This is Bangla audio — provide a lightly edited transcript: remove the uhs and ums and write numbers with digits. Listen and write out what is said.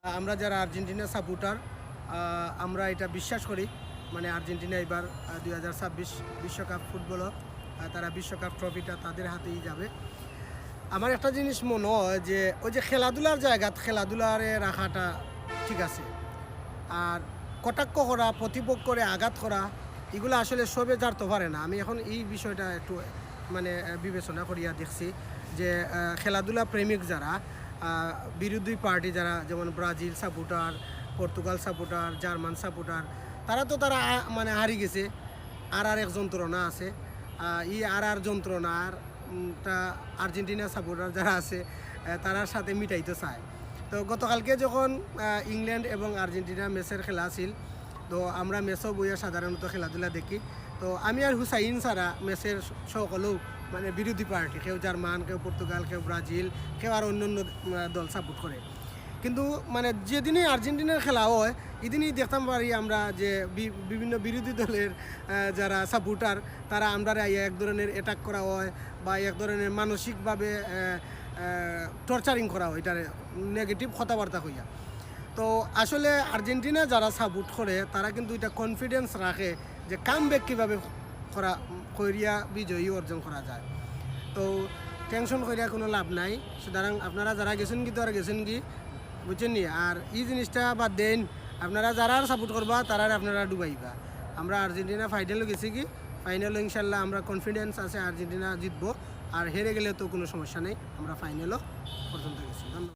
আমরা যারা আর্জেন্টিনা সাপোর্টার আমরা এটা বিশ্বাস করি মানে আর্জেন্টিনা এবার 2026 বিশ্বকাপ ফুটবলও তারা বিশ্বকাপ ট্রফিটা তাদের হাতেই যাবে। আমার একটা জিনিস মনে হয় যে ওই যে খেলাধুলার জায়গাত খেলাধুলারে রাখাটা ঠিক আছে, আর কটাক্ষ করা প্রতিপক্ষরে আঘাত করা এগুলো আসলে সবে জানতে পারে না। আমি এখন এই বিষয়টা একটু মানে বিবেচনা করিয়া দেখছি যে খেলাধুলা প্রেমিক যারা বিরোধী পার্টি যারা যেমন Brazil supporter, Portugal supporter, German supporter, তারা মানে হারি গেছে। আর এক যন্ত্রণা আছে, আর যন্ত্রণার তা আর্জেন্টিনা সাপোর্টার যারা আছে তারার সাথে মিটাইতে চায়। তো গতকালকে যখন ইংল্যান্ড এবং আর্জেন্টিনা ম্যাচের খেলা আছিল, তো আমরা ম্যাচও বইয়া সাধারণত খেলাধুলা দেখি। তো আমি আর হুসাইন ছাড়া ম্যাচের সকলেও মানে বিরোধী পার্টি, কেউ জার্মান, কেউ পর্তুগাল, কেউ ব্রাজিল, কেউ আর অন্য দল সাপোর্ট করে। কিন্তু মানে যেদিনই আর্জেন্টিনার খেলা হয় এদিনই দেখতাম পারি আমরা যে বিভিন্ন বিরোধী দলের যারা সাপোর্টার তারা আমরা এক ধরনের অ্যাটাক করা হয় বা এক ধরনের মানসিকভাবে টর্চারিং করা হয়, এটার নেগেটিভ কথাবার্তা হইয়া। তো আসলে আর্জেন্টিনা যারা সাপোর্ট করে তারা কিন্তু এটা কনফিডেন্স রাখে যে কামব্যাক কীভাবে করিয়া বিজয়ী অর্জন করা যায়। তো টেনশন করিয়া কোনো লাভ নাই। সুতরাং আপনারা যারা গেছেন কি তারা গেছেন কি বুঝছেন নি, আর এই জিনিসটা বাদ দেন, আপনারা যারা সাপোর্ট করবা তারা আপনারা ডুবাইবা। আমরা আর্জেন্টিনা ফাইনালও গেছি কি, ফাইনালও ইনশাল্লাহ আমরা কনফিডেন্স আছে আর্জেন্টিনা জিতবো, আর হেরে গেলে তো কোনো সমস্যা নেই, আমরা ফাইনালও পর্যন্ত গেছি। ধন্যবাদ।